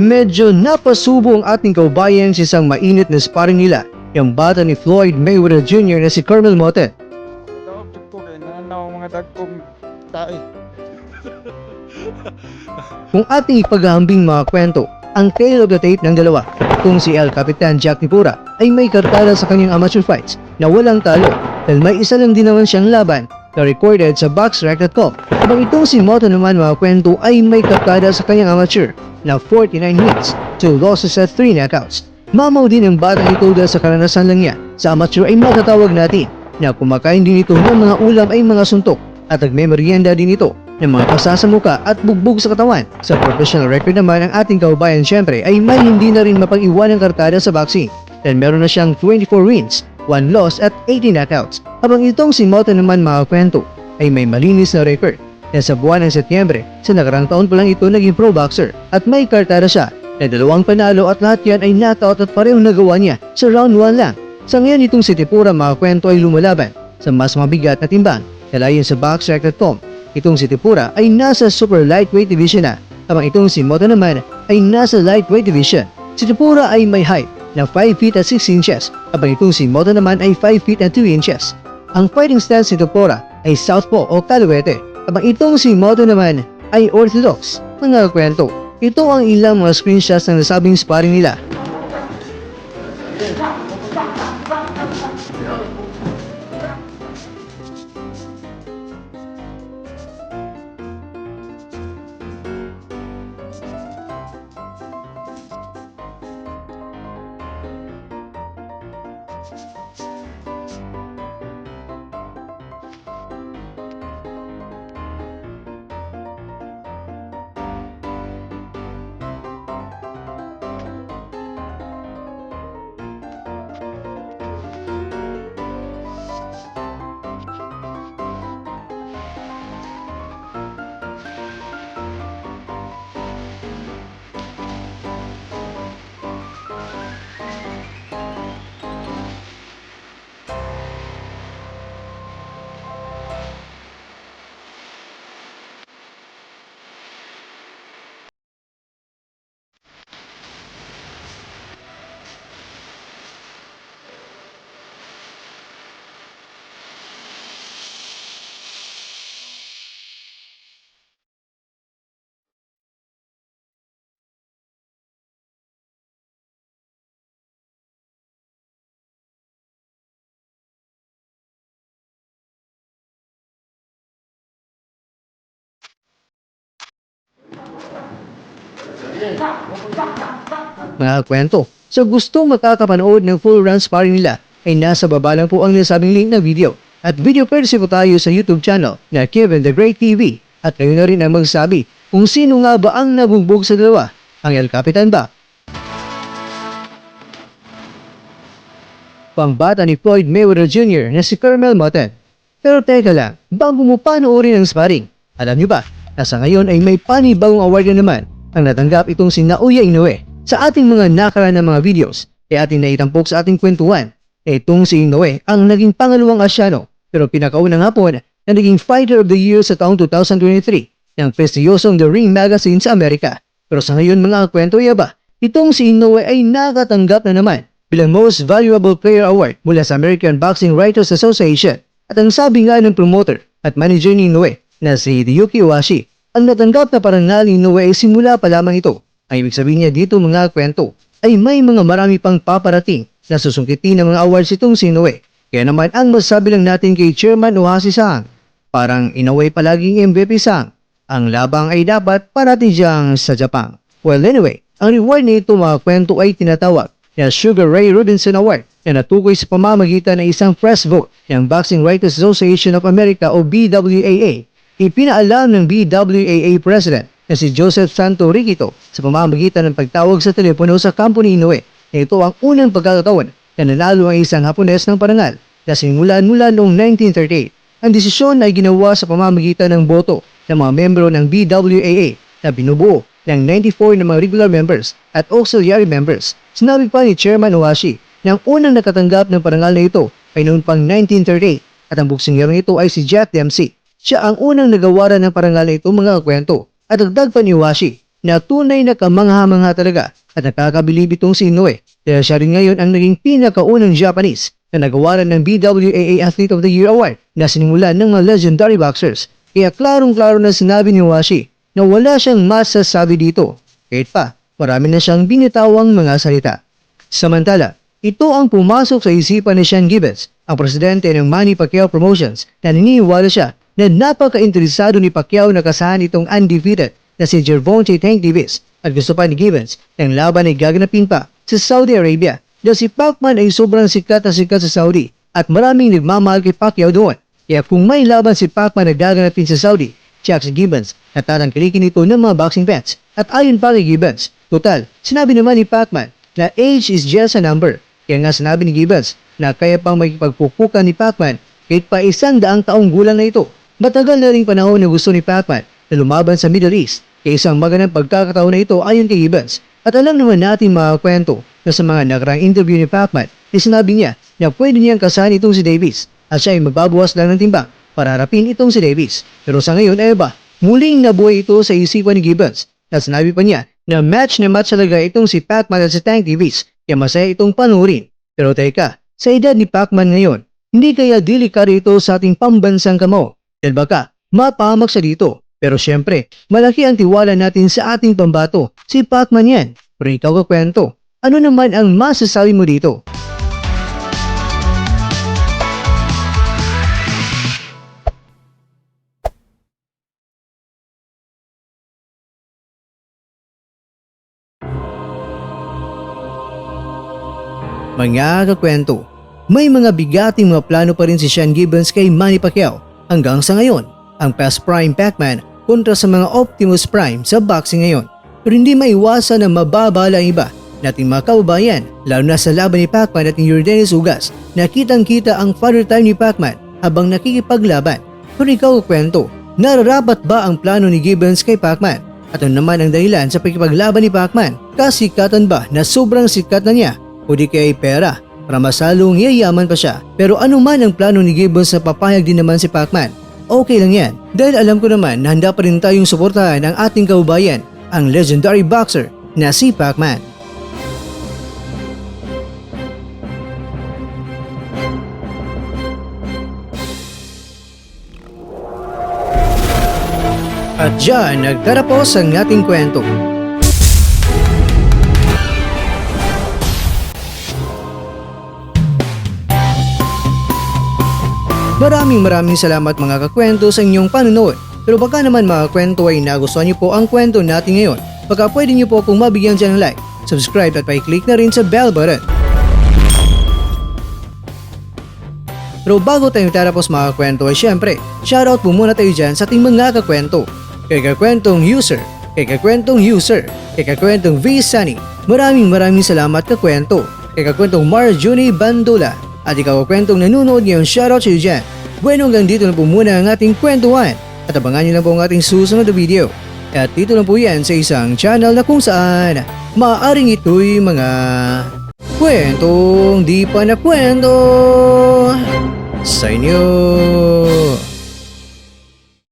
medyo napasubo ang ating kaubayan sa isang mainit na sparring nila, yung bata ni Floyd Mayweather Jr. na si Carmel Motet. Daog jud ko kay nanaw mga dagkong tae. Kung ating ipaghahambing mga kwento, ang tale of the tape ng dalawa, kung si El Capitan Jack Tipura ay may kartada sa kanyang amateur fights na walang talo dahil may isa lang din naman siyang laban na recorded sa boxrec.com. Habang itong si Moto naman mga kwento ay may kartada sa kanyang amateur na 49 wins, 2 losses at 3 knockouts. Mamaw din ang batang ito dahil sa karanasan lang niya sa amateur ay matatawag natin na kumakain din ito ng mga ulam ay mga suntok at nagmemorienda din ito ng mga pasasamuka at bugbog sa katawan. Sa professional record naman ang ating kaubayan syempre ay may hindi na rin mapag-iwan ng kartada sa boxing dahil meron na siyang 24 wins, 1 loss at 18 knockouts. Habang itong si Moto naman mga kwento ay may malinis na record na sa buwan ng Setyembre sa nakarang taon pa lang ito naging pro boxer at may kartada siya na 2 panalo at lahat yan ay knockout at parehong nagawa niya sa round 1 lang. Sa ngayon itong si Tipura mga kwento ay lumalaban sa mas mabigat na timbang dahil ayon sa boxrec.com. Itong si Tipura ay nasa super lightweight division na, habang itong si Moto naman ay nasa lightweight division. Si Tipura ay may height na 5 feet at 6 inches, habang itong si Moto naman ay 5 feet at 2 inches. Ang fighting stance ni Tipura ay southpaw o kaluwete, habang itong si Moto naman ay orthodox. Mga kwento, ito ang ilang mga screenshots ng nasabing sparring nila. Mga kwento, sa gustong makakapanood ng full run sparring nila ay nasa baba lang po ang nasabing link na video. At video courtesy po tayo sa YouTube channel na Kevin The Great TV. At kayo na rin ang magsabi kung sino nga ba ang nabugbog sa dalawa, ang El Capitan ba? Pangbata ni Floyd Mayweather Jr. na si Carmel Motet. Pero teka lang, bago mo panoorin ang sparring, alam niyo ba na sa ngayon ay may panibagong award na naman ang natanggap itong si Naoya Inoue. Sa ating mga nakaraan na mga videos ay ating naitampok sa ating kwentuhan na itong si Inoue ang naging pangalawang Asyano pero pinakaunang hapon na naging Fighter of the Year sa taong 2023 ng prestiyosong The Ring Magazine sa Amerika. Pero sa ngayon mga kwento ba, itong si Inoue ay nakatanggap na naman bilang Most Valuable Player Award mula sa American Boxing Writers Association. At ang sabi nga ng promoter at manager ni Inoue na si Hideyuki Ohashi, ang natanggap na parangal ni Inoue ay simula pa lamang ito. Ang ibig sabihin niya dito mga kwento ay may mga marami pang paparating na susungkitin ng mga awards itong si Inoue. Kaya naman ang masabi lang natin kay Chairman Ohashi-san, parang Inoue palaging MVP sang. Ang labang ay dapat parating diyang sa Japan. Well anyway, ang reward nito mga kwento ay tinatawag na Sugar Ray Robinson Award na natukoy sa pamamagitan ng isang press vote ng Boxing Writers Association of America o BWAA. Ipinaalam ng BWAA President na si Joseph Santo Riquito sa pamamagitan ng pagtawag sa telepono sa kampo ni Inoue na ito ang unang pagkakataon na nanalo ang isang Hapones ng parangal na simulan mula noong 1938. Ang desisyon ay ginawa sa pamamagitan ng boto ng mga membro ng BWAA na binubuo ng 94 na mga regular members at auxiliary members. Sinabi pa ni Chairman Ohashi na ang unang nakatanggap ng parangal na ito ay noon pang 1938 at ang buksingerong ito ay si Jack Dempsey. Siya ang unang nagawaran ng parangal na ito mga kwento. At dagdag pa ni Ohashi na tunay na kamangha-mangha talaga at nakakabilib itong si Inoue dahil siya rin ngayon ang naging pinakaunang Japanese na nagawaran ng BWAA Athlete of the Year Award na sinimulan ng mga legendary boxers. Kaya klarong-klaro na sinabi ni Washi na wala siyang masasabi dito. Kahit pa, marami na siyang binitawang mga salita. Samantala, ito ang pumasok sa isipan ni Sean Gibbons, ang presidente ng Manny Pacquiao Promotions, na naniniwala siya na napaka-interesado ni Pacquiao na kasahan itong undefeated na si Gervonta Tank Davis at gusto pa ni Gibbons ng laban ay gaganapin pa sa Saudi Arabia dahil si Pacman ay sobrang sikat na sikat sa Saudi at maraming nagmamahal kay Pacquiao doon. Kaya kung may laban si Pacman na gaganapin sa Saudi, siya si Gibbons na tatangkilikin ito ng mga boxing fans. At ayon pa kay Gibbons, total, sinabi naman ni Pacman na age is just a number. Kaya nga sinabi ni Gibbons na kaya pang makipagpupukan ni Pacman kahit pa 100 taong gulang na ito. Matagal na ring panahon na gusto ni Pacman na lumaban sa Middle East kaya isang magandang pagkakataon na ito ayon kay Gibbons. At alam naman natin mga kwento na sa mga nakarang interview ni Pacman na sinabi niya na pwede niyang kasahan itong si Davis at siya ay magbabawas lang ng timbang para harapin itong si Davis. Pero sa ngayon ay ba, muling nabuhay ito sa isipan ni Gibbons at sinabi pa niya na match talaga itong si Pacman at si Tank Davis kaya masaya itong panurin. Pero teka, sa edad ni Pacman ngayon, hindi kaya delikado ito sa ating pambansang kamao dahil baka mapahamak siya dito. Pero syempre, malaki ang tiwala natin sa ating pambato, si Pacman yan. Pero ikaw kakwento, ano naman ang masasabi mo dito? Mga kakwento, may mga bigating mga plano pa rin si Sean Gibbons kay Manny Pacquiao hanggang sa ngayon. Ang past prime Pacman kontra sa mga Optimus Prime sa boxing ngayon. Pero hindi maiwasan na mababala ang iba nating mga kababayan, lalo na sa laban ni Pacman at ni Yordenis Ugas na kitang-kita ang father time ni Pacman habang nakikipaglaban. Pero ikaw kwento, nararapat ba ang plano ni Gibbons kay Pacman? At ano naman ang dahilan sa pagkipaglaban ni Pacman? Kasikatan ba na sobrang sikat na niya? O di kaya pera para masalong yayaman pa siya? Pero ano man ang plano ni Gibbons na papayag din naman si Pacman? Okay lang yan dahil alam ko naman na handa pa rin tayong suportahan ang ating kababayan, ang legendary boxer na si Pacman. At dyan nagtatapos ang ating kwento. Maraming salamat mga kakwento sa inyong panonood. Pero baka naman mga kwento ay nagustuhan niyo po ang kwento natin ngayon. Baka pwede niyo po akong mabigyan dyan ng like, subscribe at pa-click na rin sa bell button. Pero bago tayo tatapos mga kwento ay syempre, shoutout po muna tayo dyan sa ating mga kakwento. Kay kakwentong user, kay kakwentong V. Sunny, maraming salamat kakwento. Kay kakwentong Marjorie Bandula, at ikaw kwentong nanonood ngayon, shoutout sa iyo dyan. Bueno, hanggang dito na po muna ang ating kwentuhan at abangan nyo lang po ang ating susunod na video. At dito lang po yan sa isang channel na kung saan maaaring ito'y mga kwentong di pa na kwento sa inyo.